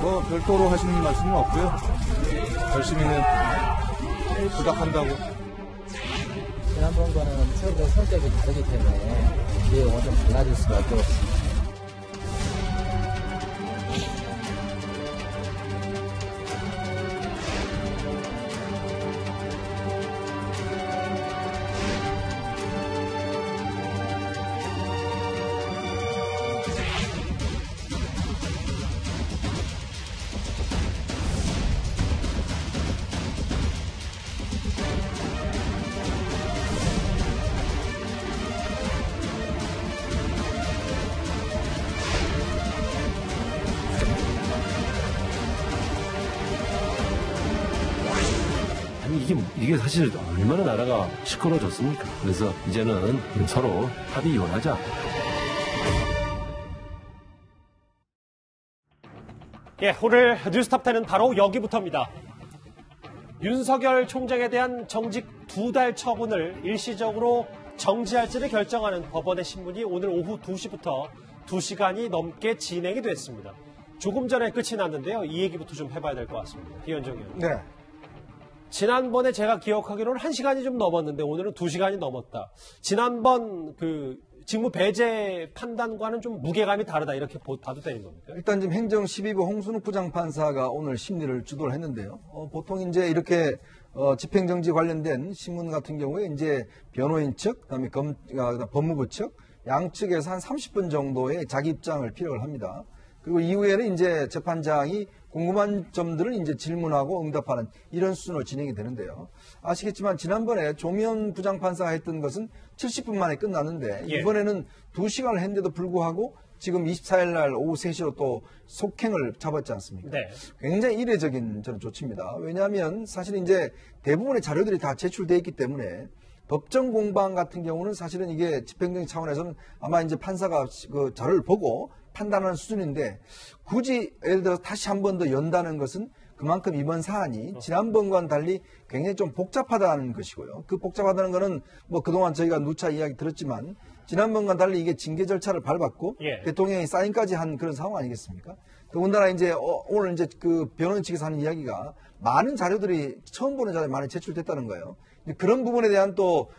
뭐 별도로 하시는 말씀은 없고요. 열심히는 부탁한다고. 지난번과는 서로 성격이 다르기 때문에 내용은 좀 달라질 수밖에 없습니다. 이게 사실 얼마나 나라가 시끄러워졌습니까? 그래서 이제는 서로 합의 이혼하자. 예, 오늘 뉴스탑10은 바로 여기부터입니다. 윤석열 총장에 대한 정직 2달 처분을 일시적으로 정지할지를 결정하는 법원의 신문이 오늘 오후 2시부터 2시간이 넘게 진행이 됐습니다. 조금 전에 끝이 났는데요. 이 얘기부터 좀 해봐야 될 것 같습니다. 비현정 의원. 네. 지난번에 제가 기억하기로는 1시간이 좀 넘었는데 오늘은 2시간이 넘었다. 지난번 그 직무 배제 판단과는 좀 무게감이 다르다 이렇게 봐도 되는 겁니까? 일단 지금 행정 12부 홍순욱 부장판사가 오늘 심리를 주도를 했는데요. 보통 이제 이렇게 집행정지 관련된 신문 같은 경우에 이제 변호인 측, 그다음에 법무부 측 양측에서 한 30분 정도의 자기 입장을 필요를 합니다. 그리고 이후에는 이제 재판장이 궁금한 점들을 이제 질문하고 응답하는 이런 수준으로 진행이 되는데요. 아시겠지만 지난번에 조면 부장판사가 했던 것은 70분 만에 끝났는데 이번에는 2시간을 했는데도 불구하고 지금 24일 날 오후 3시로 또 속행을 잡았지 않습니까? 네. 굉장히 이례적인 저는 조치입니다. 왜냐하면 사실 이제 대부분의 자료들이 다 제출되어 있기 때문에 법정 공방 같은 경우는 사실은 이게 집행정지 차원에서는 아마 이제 판사가 그 자료를 보고 판단하는 수준인데 굳이 예를 들어 다시 한 번 더 연다는 것은 그만큼 이번 사안이 지난번과는 달리 굉장히 좀 복잡하다는 것이고요. 그 복잡하다는 것은 뭐 그동안 저희가 누차 이야기 들었지만 지난번과는 달리 이게 징계 절차를 밟았고 대통령이 사인까지 한 그런 상황 아니겠습니까? 더군다나 이제 오늘 이제 그 변호인 측에서 하는 이야기가 많은 자료들이 처음 보는 자료가 많이 제출됐다는 거예요. 그런 부분에 대한 또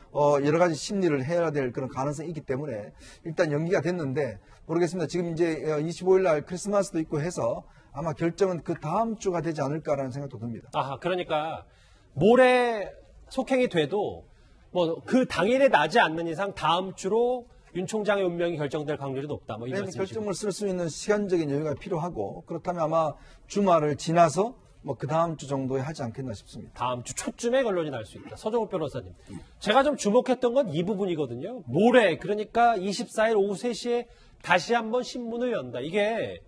여러 가지 심리를 해야 될 그런 가능성이 있기 때문에 일단 연기가 됐는데 모르겠습니다. 지금 이제 25일 날 크리스마스도 있고 해서 아마 결정은 그 다음 주가 되지 않을까라는 생각도 듭니다. 아, 그러니까 모레 속행이 돼도 뭐 그 당일에 나지 않는 이상 다음 주로 윤 총장의 운명이 결정될 확률이 높다. 뭐 이런 결정을 쓸 수 있는 시간적인 여유가 필요하고 그렇다면 아마 주말을 지나서 뭐 그 다음 주 정도에 하지 않겠나 싶습니다. 다음 주 초쯤에 결론이 날 수 있다. 서정욱 변호사님. 제가 좀 주목했던 건 이 부분이거든요. 모레 그러니까 24일 오후 3시에 다시 한번 신문을 연다. 이게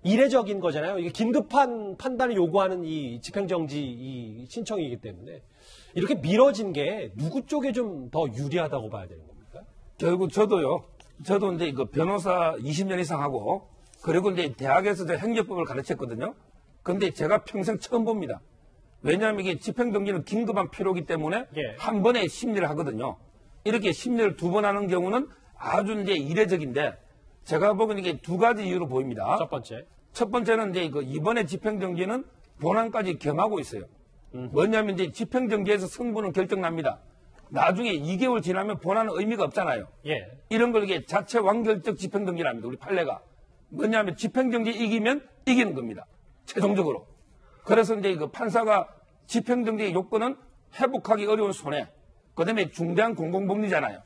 이례적인 거잖아요. 이게 긴급한 판단을 요구하는 이 집행정지 이 신청이기 때문에 이렇게 미뤄진 게 누구 쪽에 좀 더 유리하다고 봐야 되는 겁니까? 결국 저도 이제 그 변호사 20년 이상 하고 그리고 이제 대학에서 행정법을 가르쳤거든요. 근데 제가 평생 처음 봅니다. 왜냐하면 이게 집행정지는 긴급한 필요이기 때문에 한 번에 심리를 하거든요. 이렇게 심리를 2번 하는 경우는 아주 이제 이례적인데 제가 보기에는 이게 2가지 이유로 보입니다. 첫 번째는 이제 이번에 집행정지는 본안까지 겸하고 있어요. 뭐냐면 이제 집행정지에서 승부는 결정납니다. 나중에 2개월 지나면 본안은 의미가 없잖아요. 이런 걸 이게 자체 완결적 집행정지랍니다. 우리 판례가. 뭐냐면 집행정지 이기면 이기는 겁니다. 최종적으로. 그래서 이제 그 판사가 집행정지의 요건은 회복하기 어려운 손해. 그 다음에 중대한 공공법리잖아요.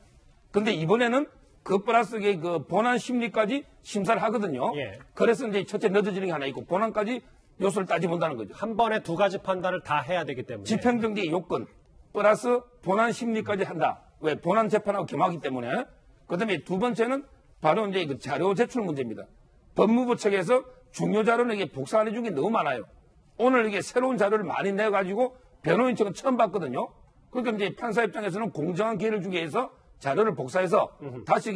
근데 이번에는 그 플러스 그 본안 심리까지 심사를 하거든요. 그래서 이제 첫째 늦어지는 게 하나 있고 본안까지 요소를 따져본다는 거죠. 한 번에 2가지 판단을 다 해야 되기 때문에. 집행정지의 요건 플러스 본안 심리까지 한다. 왜? 본안 재판하고 겸하기 때문에. 그 다음에 2번째는 바로 이제 그 자료 제출 문제입니다. 법무부 측에서 중요 자료는 이게 복사 안 해준 게 너무 많아요. 오늘 이게 새로운 자료를 많이 내가지고 변호인 측은 처음 봤거든요. 그러니까 이제 판사 입장에서는 공정한 기회를 주기 위해서 자료를 복사해서 다시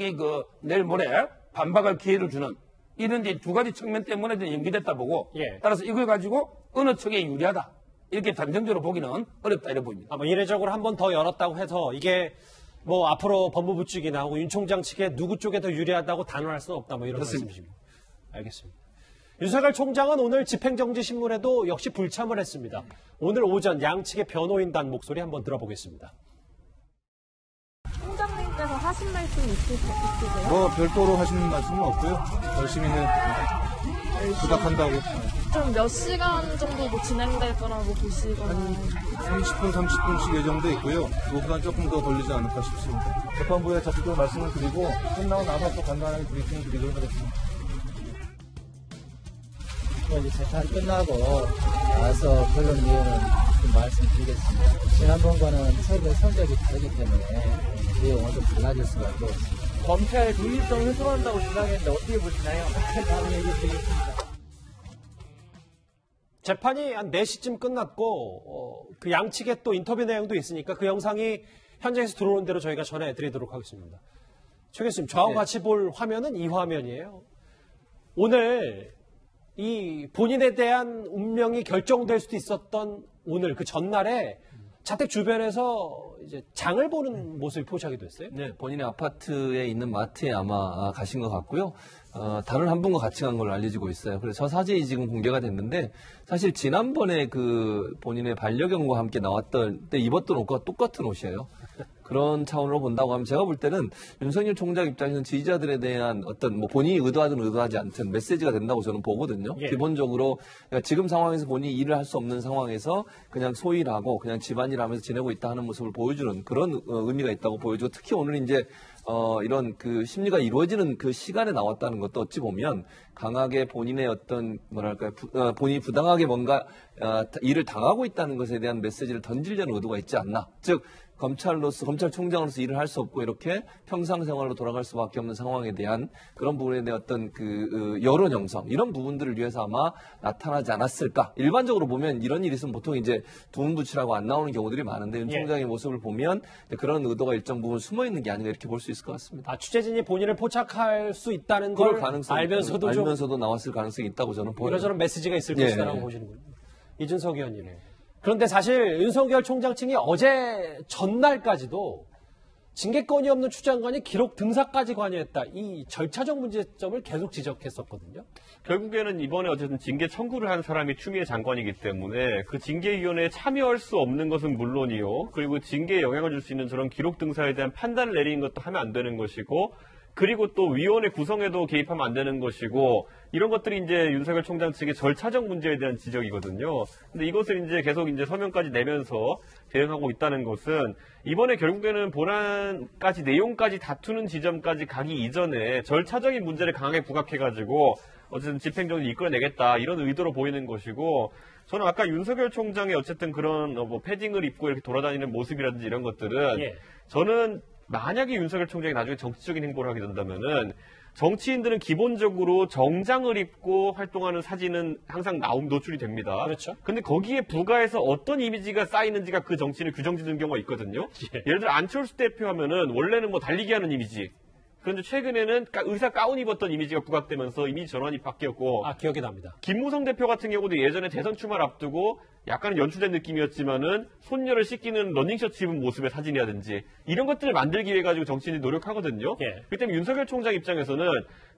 내일 모레 반박할 기회를 주는 이런 이제 두 가지 측면 때문에 좀 연기됐다 보고 예. 따라서 이걸 가지고 어느 측에 유리하다 이렇게 단정적으로 보기는 어렵다 이래 보입니다. 아마 이례적으로 한 번 더 열었다고 해서 이게 뭐 앞으로 법무부 측이나 혹은 윤 총장 측에 누구 쪽에 더 유리하다고 단언할 수는 없다 뭐 이런 말씀이십니다. 알겠습니다. 윤석열 총장은 오늘 집행정지 신문에도 역시 불참을 했습니다. 오늘 오전 양측의 변호인단 목소리 한번 들어보겠습니다. 총장님께서 하신 말씀 있으세요? 뭐 별도로 하시는 말씀은 없고요. 열심히 부탁한다고. 좀 몇 시간 정도 뭐 진행될 거라고 보시거나. 30분, 30분씩 예정돼 있고요. 그보다 조금 더 돌리지 않을까 싶습니다. 재판부에 적극적으로 말씀을 드리고 끝나고 나서 또 간단하게 브리핑 드리도록 하겠습니다. 이제 재판 끝나고 나서 결론 내용은 좀 말씀드리겠습니다. 지난번과는 최근 성적이 다르기 때문에 내용은 좀 달라질 수밖에 없습니다. 검찰 독립성을 훼손한다고 주장했는데 어떻게 보시나요? 다음 얘기 드리겠습니다. 재판이 한 4시쯤 끝났고 그 양측의 또 인터뷰 내용도 있으니까 그 영상이 현장에서 들어오는 대로 저희가 전해드리도록 하겠습니다. 최 교수님, 저하고 같이 볼 화면은 이 화면이에요. 오늘 이 본인에 대한 운명이 결정될 수도 있었던 오늘 그 전날에 자택 주변에서 이제 장을 보는 모습이 포착이 됐어요. 네, 본인의 아파트에 있는 마트에 아마 가신 것 같고요. 다른 한 분과 같이 간 걸로 알려지고 있어요. 그래서 저 사진이 지금 공개가 됐는데 사실 지난번에 그 본인의 반려견과 함께 나왔던 때 입었던 옷과 똑같은 옷이에요. 그런 차원으로 본다고 하면 제가 볼 때는 윤석열 총장 입장에서는 지지자들에 대한 어떤 뭐 본인이 의도하든 의도하지 않든 메시지가 된다고 저는 보거든요. 예. 기본적으로 지금 상황에서 본인이 일을 할 수 없는 상황에서 그냥 소일하고 그냥 집안일 하면서 지내고 있다 하는 모습을 보여주는 그런 의미가 있다고 보여주고 특히 오늘 이제 이런 그 심리가 이루어지는 그 시간에 나왔다는 것도 어찌 보면 강하게 본인의 어떤 뭐랄까요 본인이 부당하게 뭔가 일을 당하고 있다는 것에 대한 메시지를 던지려는 의도가 있지 않나. 즉 검찰총장으로서 일을 할 수 없고 이렇게 평상생활로 돌아갈 수밖에 없는 상황에 대한 그런 부분에 대한 어떤 그 여론 형성 이런 부분들을 위해서 아마 나타나지 않았을까. 일반적으로 보면 이런 일이 있으면 보통 이제 두문부치라고 안 나오는 경우들이 많은데 윤 총장의 모습을 보면 그런 의도가 일정 부분 숨어 있는 게 아닌가 이렇게 볼 수 있을 것 같습니다. 취재진이 본인을 포착할 수 있다는 걸 알면서도 나왔을 가능성이 있다고 저는 보여요. 이런저런 메시지가 있을 예. 것이다라고 보시는군요. 이준석 의원님. 그런데 사실 윤석열 총장 측이 어제 전날까지도 징계 건이 없는 추 장관이 기록 등사까지 관여했다. 이 절차적 문제점을 계속 지적했었거든요. 결국에는 이번에 어쨌든 징계 청구를 한 사람이 추미애 장관이기 때문에 그 징계위원회에 참여할 수 없는 것은 물론이요. 그리고 징계에 영향을 줄 수 있는 저런 기록 등사에 대한 판단을 내리는 것도 하면 안 되는 것이고 그리고 또 위원회 구성에도 개입하면 안 되는 것이고 이런 것들이 이제 윤석열 총장 측의 절차적 문제에 대한 지적이거든요. 근데 이것을 이제 계속 이제 서명까지 내면서 대응하고 있다는 것은 이번에 결국에는 본안까지 내용까지 다투는 지점까지 가기 이전에 절차적인 문제를 강하게 부각해가지고 어쨌든 집행정지 이끌어내겠다 이런 의도로 보이는 것이고 저는 아까 윤석열 총장의 어쨌든 그런 뭐 패딩을 입고 이렇게 돌아다니는 모습이라든지 이런 것들은 저는 만약에 윤석열 총장이 나중에 정치적인 행보를 하게 된다면은 정치인들은 기본적으로 정장을 입고 활동하는 사진은 항상 노출이 됩니다. 그렇죠. 근데 거기에 부가해서 어떤 이미지가 쌓이는지가 그 정치인을 규정짓는 경우가 있거든요. 예를 들어 안철수 대표 하면은 원래는 뭐 달리기 하는 이미지. 그런데 최근에는 의사 가운 입었던 이미지가 부각되면서 이미지 전환이 바뀌었고. 기억이 납니다. 김무성 대표 같은 경우도 예전에 대선 출마를 앞두고 약간은 연출된 느낌이었지만은 손녀를 씻기는 러닝셔츠 입은 모습의 사진이라든지 이런 것들을 만들기 위해 가지고 정치인이 노력하거든요. 그렇기 때문에 윤석열 총장 입장에서는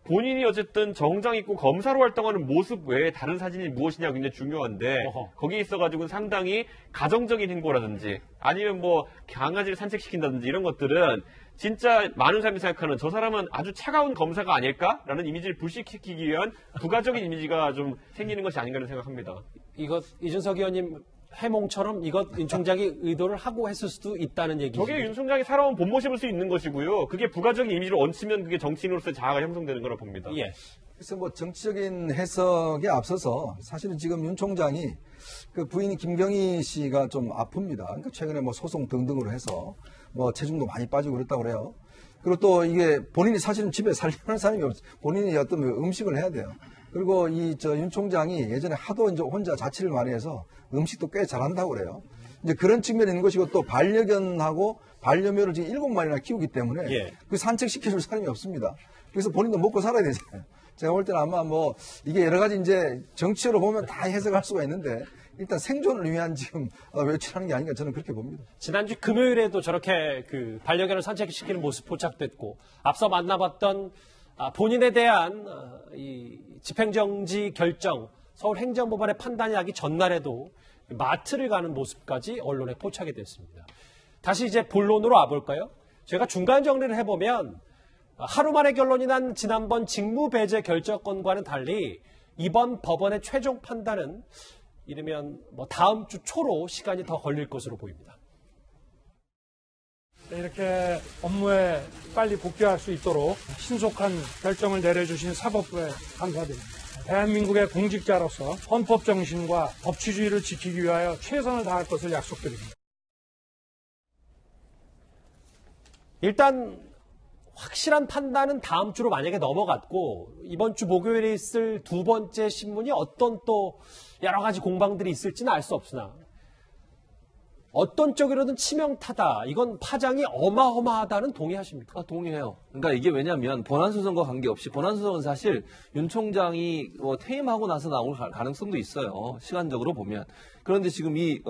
본인이 어쨌든 정장 입고 검사로 활동하는 모습 외에 다른 사진이 무엇이냐가 굉장히 중요한데 거기에 있어가지고는 상당히 가정적인 행보라든지 아니면 뭐 강아지를 산책시킨다든지 이런 것들은 진짜 많은 사람이 생각하는 저 사람은 아주 차가운 검사가 아닐까라는 이미지를 불식시키기 위한 부가적인 이미지가 좀 생기는 것이 아닌가 생각합니다. 이것 이준석 의원님 해몽처럼 이것 윤 총장이 의도를 하고 했을 수도 있다는 얘기죠. 저게 윤 총장이 살아온 본 모습일 수 있는 것이고요. 그게 부가적인 이미지로 얹히면 그게 정치인으로서의 자아가 형성되는 거라 봅니다. 그래서 뭐 정치적인 해석에 앞서서 사실은 지금 윤 총장이 그 부인 김경희 씨가 좀 아픕니다. 그러니까 최근에 뭐 소송 등등으로 해서 뭐 체중도 많이 빠지고 그랬다고 그래요. 그리고 또 이게 본인이 사실은 집에 살려는 사람이 없어요. 본인이 어떤 음식을 해야 돼요. 그리고 윤 총장이 예전에 하도 이제 혼자 자취를 많이 해서 음식도 꽤 잘한다고 그래요. 이제 그런 측면이 있는 것이고 또 반려견하고 반려묘를 지금 7마리나 키우기 때문에 예. 그 산책시켜줄 사람이 없습니다. 그래서 본인도 먹고 살아야 되잖아요. 제가 볼 때는 아마 뭐 이게 여러 가지 이제 정치로 보면 다 해석할 수가 있는데 일단 생존을 위한 지금 외출하는 게 아닌가 저는 그렇게 봅니다. 지난주 금요일에도 저렇게 그 반려견을 산책시키는 모습 포착됐고 앞서 만나봤던 본인에 대한 이 집행정지 결정 서울행정법원의 판단이 나기 전날에도 마트를 가는 모습까지 언론에 포착이 됐습니다. 다시 이제 본론으로 와볼까요? 제가 중간 정리를 해보면 하루 만에 결론이 난 지난번 직무배제 결정권과는 달리 이번 법원의 최종 판단은 이르면 뭐 다음 주 초로 시간이 더 걸릴 것으로 보입니다. 이렇게 업무에 빨리 복귀할 수 있도록 신속한 결정을 내려주신 사법부에 감사드립니다. 대한민국의 공직자로서 헌법 정신과 법치주의를 지키기 위하여 최선을 다할 것을 약속드립니다. 일단 확실한 판단은 다음 주로 만약에 넘어갔고 이번 주 목요일에 있을 두 번째 신문이 어떤 또 여러 가지 공방들이 있을지는 알 수 없으나 어떤 쪽으로든 치명타다. 이건 파장이 어마어마하다는 동의하십니까? 동의해요. 그러니까 이게 왜냐하면 본안소송과 관계없이 본안소송은 사실 윤 총장이 퇴임하고 나서 나올 가능성도 있어요. 시간적으로 보면. 그런데 지금 이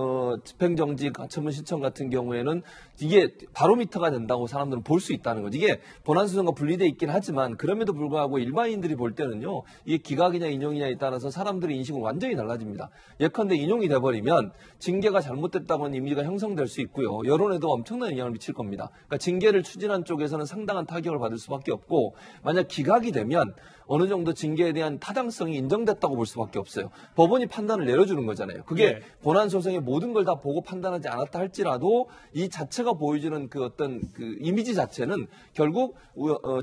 집행정지 가처분 신청 같은 경우에는 이게 바로미터가 된다고 사람들은 볼 수 있다는 거죠. 이게 본안소송과 분리돼 있긴 하지만 그럼에도 불구하고 일반인들이 볼 때는요. 이게 기각이냐 인용이냐에 따라서 사람들의 인식은 완전히 달라집니다. 예컨대 인용이 돼버리면 징계가 잘못됐다고는 이미지가 형성될 수 있고요. 여론에도 엄청난 영향을 미칠 겁니다. 그러니까 징계를 추진한 쪽에서는 상당한 타격을 받을 수밖에 없고 만약 기각이 되면 어느 정도 징계에 대한 타당성이 인정됐다고 볼 수밖에 없어요. 법원이 판단을 내려주는 거잖아요. 그게 본안 소송의 모든 걸 다 보고 판단하지 않았다 할지라도 이 자체가 보여주는 그 어떤 그 이미지 자체는 결국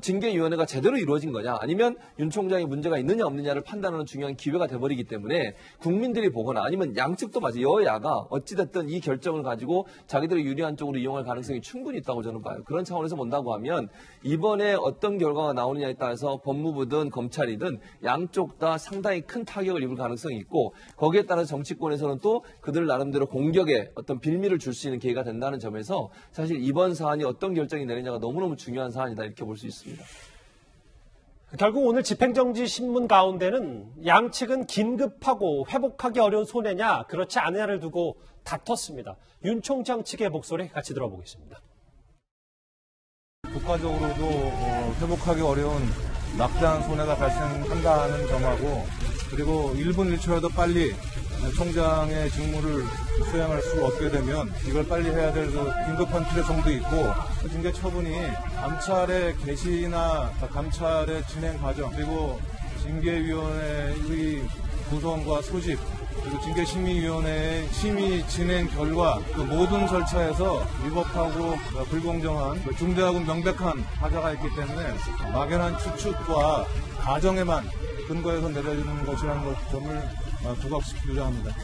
징계위원회가 제대로 이루어진 거냐 아니면 윤 총장이 문제가 있느냐 없느냐를 판단하는 중요한 기회가 돼버리기 때문에 국민들이 보거나 아니면 양측도 마찬가지 여야가 어찌됐든 이 결정을 가지고 자기들의 유리한 쪽으로 이용할 가능성이 충분히 있다고 저는 봐요. 그런 차원에서 본다고 하면 이번에 어떤 결과가 나오느냐에 따라서 법무부든 검찰이든 양쪽 다 상당히 큰 타격을 입을 가능성이 있고 거기에 따라서 정치권에서는 또 그들 나름대로 공격에 어떤 빌미를 줄 수 있는 기회가 된다는 점에서 사실 이번 사안이 어떤 결정이 내리냐가 너무너무 중요한 사안이다 이렇게 볼 수 있습니다. 결국 오늘 집행정지 신문 가운데는 양측은 긴급하고 회복하기 어려운 손해냐 그렇지 않느냐를 두고 다퉜습니다. 윤 총장 측의 목소리 같이 들어보겠습니다. 국가적으로도 회복하기 어려운 막대한 손해가 발생한다는 점하고 그리고 1분 1초라도 빨리 총장의 직무를 수행할 수 없게 되면 이걸 빨리 해야 될 긴급한 필요성도 있고 징계 처분이 감찰의 개시나 감찰의 진행 과정 그리고 징계위원회의 구성과 소집 그리고 징계심의위원회의 심의 진행 결과 그 모든 절차에서 위법하고 불공정한 중대하고 명백한 하자가 있기 때문에 막연한 추측과 가정에만 근거해서 내려지는 것이라는 점을 부각시키고자 합니다.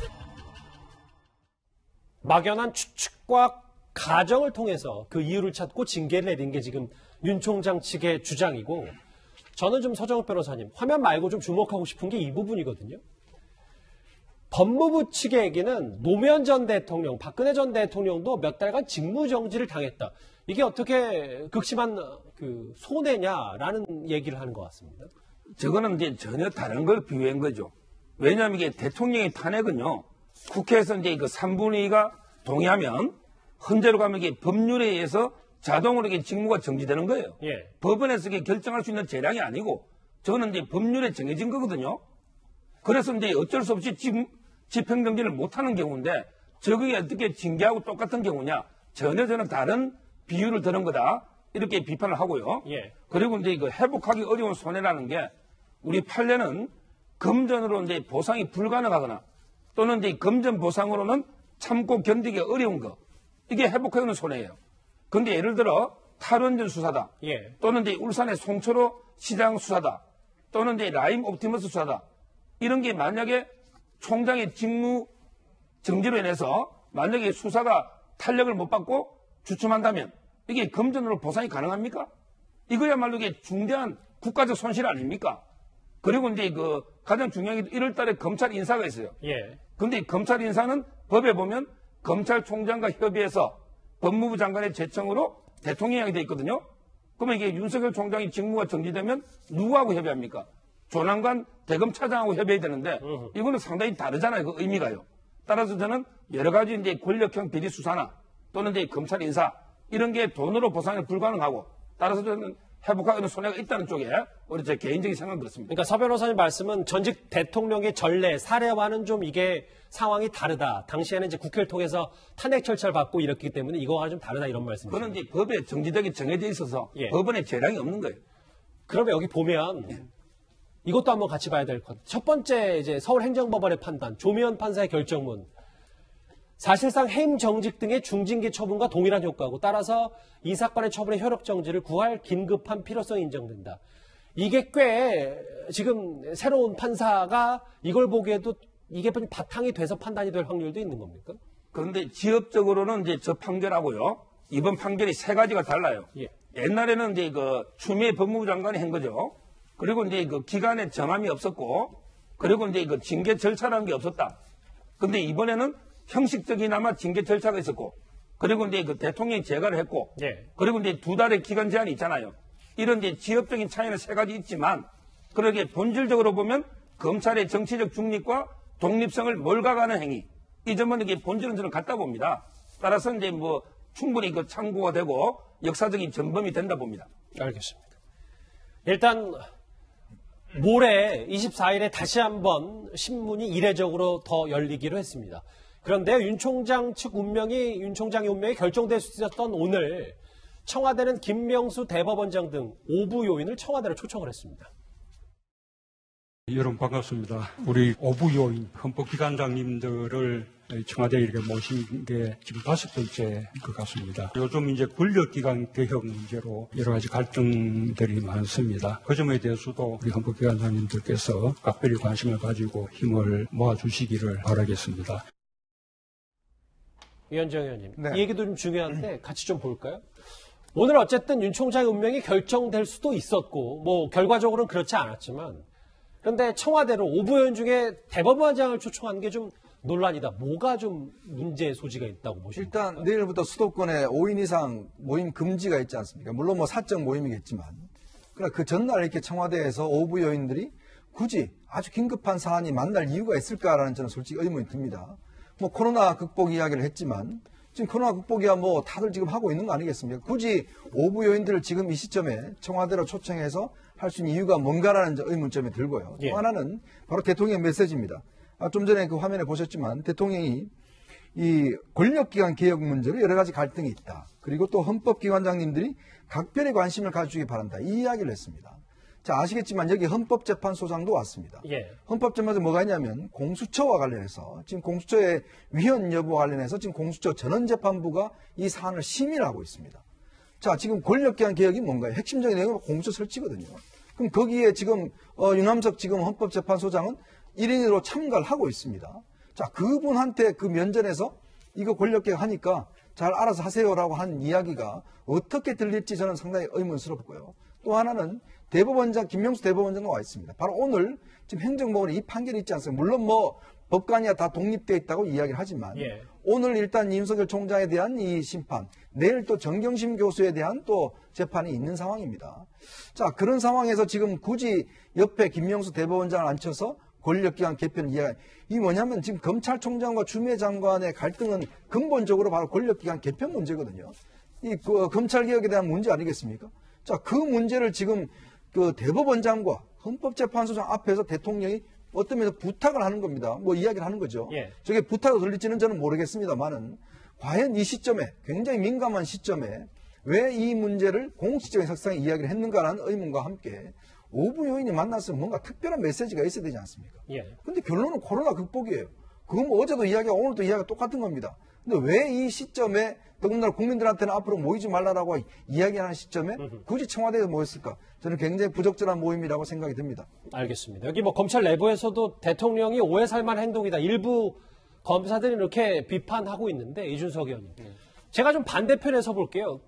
막연한 추측과 가정을 통해서 그 이유를 찾고 징계를 내린 게 지금 윤 총장 측의 주장이고 저는 좀 서정욱 변호사님 화면 말고 좀 주목하고 싶은 게 이 부분이거든요. 법무부 측의 얘기는 노무현 전 대통령, 박근혜 전 대통령도 몇 달간 직무정지를 당했다. 이게 어떻게 극심한 그 손해냐라는 얘기를 하는 것 같습니다. 저거는 이제 전혀 다른 걸 비유한 거죠. 왜냐하면 이게 대통령의 탄핵은요, 국회에서 이제 그 3분의 2가 동의하면 헌재로 가면 이게 법률에 의해서 자동으로 이게 직무가 정지되는 거예요. 예. 법원에서 이게 결정할 수 있는 재량이 아니고, 저는 이제 법률에 정해진 거거든요. 그래서 이제 어쩔 수 없이 집행정지를 못하는 경우인데, 저게 어떻게 징계하고 똑같은 경우냐? 전혀 저는 다른 비유를 드는 거다. 이렇게 비판을 하고요. 예. 그리고 이제 이거 회복하기 어려운 손해라는 게, 우리 판례는 금전으로 이제 보상이 불가능하거나 또는 이제 금전 보상으로는 참고 견디기 어려운 거. 이게 회복하기는 손해예요. 근데 예를 들어 탈원전 수사다. 예. 또는 이제 울산의 송철호 시장 수사다. 또는 이제 라임 옵티머스 수사다. 이런 게 만약에 총장의 직무 정지로 인해서 만약에 수사가 탄력을 못 받고 주춤한다면 이게 금전으로 보상이 가능합니까? 이거야말로 이게 중대한 국가적 손실 아닙니까? 그리고 이제 가장 중요한 게 1월 달에 검찰 인사가 있어요. 예. 근데 검찰 인사는 법에 보면 검찰총장과 협의해서 법무부 장관의 제청으로 대통령이 돼 있거든요. 그러면 이게 윤석열 총장이 직무가 정지되면 누구하고 협의합니까? 조남관 대검차장하고 협의해야 되는데 이거는 상당히 다르잖아요. 그 의미가요. 따라서 저는 여러 가지 이제 권력형 비리 수사나 또는 이제 검찰 인사 이런 게 돈으로 보상이 불가능하고 따라서 저는 회복하기는 손해가 있다는 쪽에 우리 제 개인적인 생각은 그렇습니다. 그러니까 서 변호사님 말씀은 전직 대통령의 전례, 사례와는 좀 이게 상황이 다르다. 당시에는 이제 국회를 통해서 탄핵 절차를 받고 이랬기 때문에 이거와 좀 다르다 이런 말씀이죠. 그거는 이제 법에 정지되게 정해져 있어서 예. 법원에 재량이 없는 거예요. 그러면 여기 보면 이것도 한번 같이 봐야 될 것 같아요. 첫 번째 이제 서울행정법원의 판단, 조미연 판사의 결정문. 사실상 해임 정직 등의 중징계 처분과 동일한 효과고 따라서 이 사건의 처분의 효력 정지를 구할 긴급한 필요성이 인정된다. 이게 꽤 지금 새로운 판사가 이걸 보기에도 이게 바탕이 돼서 판단이 될 확률도 있는 겁니까? 그런데 지역적으로는 이제 저 판결하고요. 이번 판결이 세 가지가 달라요. 예. 옛날에는 이제 그 추미애 법무부 장관이 한 거죠. 그리고 이제 그 기간에 정함이 없었고, 그리고 이제 그 징계 절차라는 게 없었다. 근데 이번에는 형식적이나마 징계 절차가 있었고, 그리고 이제 그 대통령이 재가를 했고, 예. 그리고 이제 2달의 기간 제한이 있잖아요. 이런 이제 지역적인 차이는 세 가지 있지만, 그러게 본질적으로 보면 검찰의 정치적 중립과 독립성을 몰각하는 행위. 이 점은 이게 본질은 저는 같다 봅니다. 따라서 이제 뭐 충분히 그 참고가 되고 역사적인 전범이 된다 봅니다. 알겠습니다. 일단 모레 24일에 다시 한번 신문이 이례적으로 더 열리기로 했습니다. 그런데 윤 총장의 운명이 결정될 수 있었던 오늘 청와대는 김명수 대법원장 등 5부 요인을 청와대로 초청을 했습니다. 여러분 반갑습니다. 우리 5부 요인 헌법기관장님들을 청와대에 이렇게 모신 게 지금 5번째인 것 같습니다. 요즘 이제 권력기관 개혁 문제로 여러 가지 갈등들이 많습니다. 그 점에 대해서도 우리 헌법기관장님들께서 각별히 관심을 가지고 힘을 모아주시기를 바라겠습니다. 위원정 의원님, 네. 이 얘기도 좀 중요한데 같이 좀 볼까요? 오늘 어쨌든 윤 총장의 운명이 결정될 수도 있었고 뭐 결과적으로는 그렇지 않았지만 그런데 청와대로 5부 요인 중에 대법원장을 초청한 게 좀 논란이다. 뭐가 좀 문제 소지가 있다고 보십니까? 일단 내일부터 수도권에 5인 이상 모임 금지가 있지 않습니까? 물론 뭐 사적 모임이겠지만 그러나 그 전날 이렇게 청와대에서 5부 요인들이 굳이 아주 긴급한 사안이 만날 이유가 있을까라는 저는 솔직히 의문이 듭니다. 뭐 코로나 극복 이야기를 했지만 지금 코로나 극복이야 뭐 다들 지금 하고 있는 거 아니겠습니까? 굳이 5부 요인들을 지금 이 시점에 청와대로 초청해서 할 수 있는 이유가 뭔가라는 의문점이 들고요. 예. 또 하나는 바로 대통령 메시지입니다. 좀 전에 그 화면에 보셨지만 대통령이 이 권력기관 개혁 문제로 여러 가지 갈등이 있다. 그리고 또 헌법기관장님들이 각별히 관심을 가져주기 바란다. 이 이야기를 했습니다. 자, 아시겠지만 여기 헌법재판소장도 왔습니다. 예. 헌법재판소 뭐가 있냐면 공수처와 관련해서 지금 공수처의 위헌 여부와 관련해서 지금 공수처 전원재판부가 이 사안을 심의를 하고 있습니다. 자, 지금 권력기관 개혁이 뭔가요? 핵심적인 내용은 공수처 설치거든요. 그럼 거기에 지금 윤함석 지금 헌법재판소장은 1인으로 참가를 하고 있습니다. 자, 그분한테 그 면전에서 이거 권력개혁 하니까 잘 알아서 하세요라고 한 이야기가 어떻게 들릴지 저는 상당히 의문스럽고요. 또 하나는 대법원장, 김명수 대법원장도 와 있습니다. 바로 오늘 지금 행정법원에 이 판결이 있지 않습니까? 물론 뭐 법관이야 다 독립되어 있다고 이야기를 하지만 예. 오늘 일단 윤석열 총장에 대한 이 심판, 내일 또 정경심 교수에 대한 또 재판이 있는 상황입니다. 자, 그런 상황에서 지금 굳이 옆에 김명수 대법원장을 앉혀서 권력기관 개편 이야기, 이 뭐냐면 지금 검찰총장과 추미애 장관의 갈등은 근본적으로 바로 권력기관 개편 문제거든요. 이 검찰개혁에 대한 문제 아니겠습니까? 자, 그 문제를 지금 그 대법원장과 헌법재판소장 앞에서 대통령이 어떤 면에서 부탁을 하는 겁니다. 뭐 이야기를 하는 거죠. 예. 저게 부탁으로 들릴지는 저는 모르겠습니다만은 과연 이 시점에 굉장히 민감한 시점에 왜 이 문제를 공식적인 석상에 이야기를 했는가라는 의문과 함께 5부 요인이 만났으면 뭔가 특별한 메시지가 있어야 되지 않습니까? 예. 근데 결론은 코로나 극복이에요. 그건 뭐 어제도 이야기가 오늘도 이야기가 똑같은 겁니다. 근데 왜 이 시점에 더군다나 국민들한테는 앞으로 모이지 말라라고 이야기하는 시점에 굳이 청와대에서 모였을까? 저는 굉장히 부적절한 모임이라고 생각이 듭니다. 알겠습니다. 여기 뭐 검찰 내부에서도 대통령이 오해 살만 행동이다. 일부 검사들이 이렇게 비판하고 있는데 이준석 의원님. 제가 좀 반대편에서 볼게요.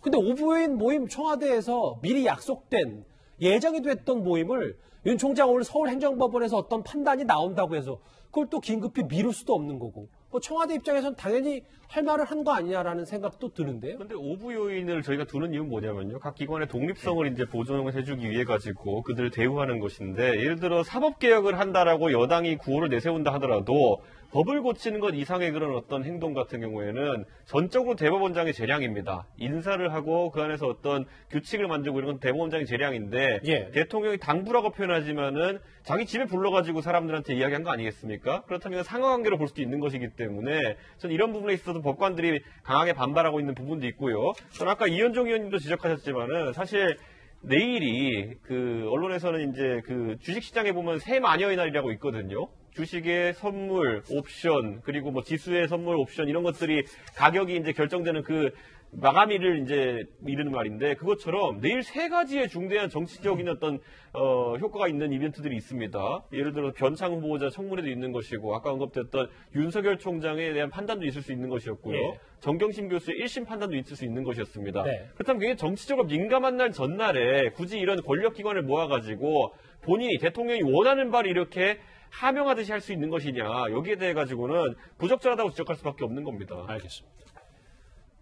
근데 5부 요인 모임 청와대에서 미리 약속된 예정이 됐던 모임을 윤 총장 오늘 서울행정법원에서 어떤 판단이 나온다고 해서 그걸 또 긴급히 미룰 수도 없는 거고 뭐 청와대 입장에서는 당연히 할 말을 한 거 아니냐라는 생각도 드는데요. 근데 오부 요인을 저희가 두는 이유는 뭐냐면요. 각 기관의 독립성을 이제 보존을 해주기 위해 가지고 그들을 대우하는 것인데, 예를 들어 사법개혁을 한다라고 여당이 구호를 내세운다 하더라도 법을 고치는 것 이상의 그런 어떤 행동 같은 경우에는 전적으로 대법원장의 재량입니다. 인사를 하고 그 안에서 어떤 규칙을 만들고 이런 건 대법원장의 재량인데, 예. 대통령이 당부라고 표현하지만은 자기 집에 불러가지고 사람들한테 이야기한 거 아니겠습니까? 그렇다면 상하관계로 볼 수도 있는 것이기 때문에 저는 이런 부분에 있어서 법관들이 강하게 반발하고 있는 부분도 있고요. 저는 아까 이현종 의원님도 지적하셨지만은 사실 내일이 그 언론에서는 이제 그 주식시장에 보면 새 마녀의 날이라고 있거든요. 주식의 선물, 옵션, 그리고 뭐 지수의 선물, 옵션 이런 것들이 가격이 이제 결정되는 그 마감일을 이제 이르는 말인데, 그것처럼 내일 세 가지의 중대한 정치적인 어떤 효과가 있는 이벤트들이 있습니다. 예를 들어 변창 후보자 청문회도 있는 것이고, 아까 언급됐던 윤석열 총장에 대한 판단도 있을 수 있는 것이었고요. 예. 정경심 교수의 1심 판단도 있을 수 있는 것이었습니다. 네. 그렇다면 굉장히 정치적으로 민감한 날 전날에 굳이 이런 권력기관을 모아가지고 본인이 대통령이 원하는 바를 이렇게 하명하듯이 할 수 있는 것이냐, 여기에 대해 가지고는 부적절하다고 지적할 수밖에 없는 겁니다. 알겠습니다.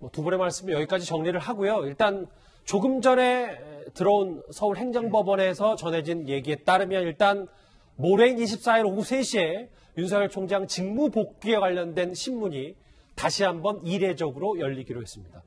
뭐 두 분의 말씀 여기까지 정리를 하고요. 일단 조금 전에 들어온 서울행정법원에서 전해진 얘기에 따르면 일단 모레인 24일 오후 3시에 윤석열 총장 직무 복귀에 관련된 신문이 다시 한번 이례적으로 열리기로 했습니다.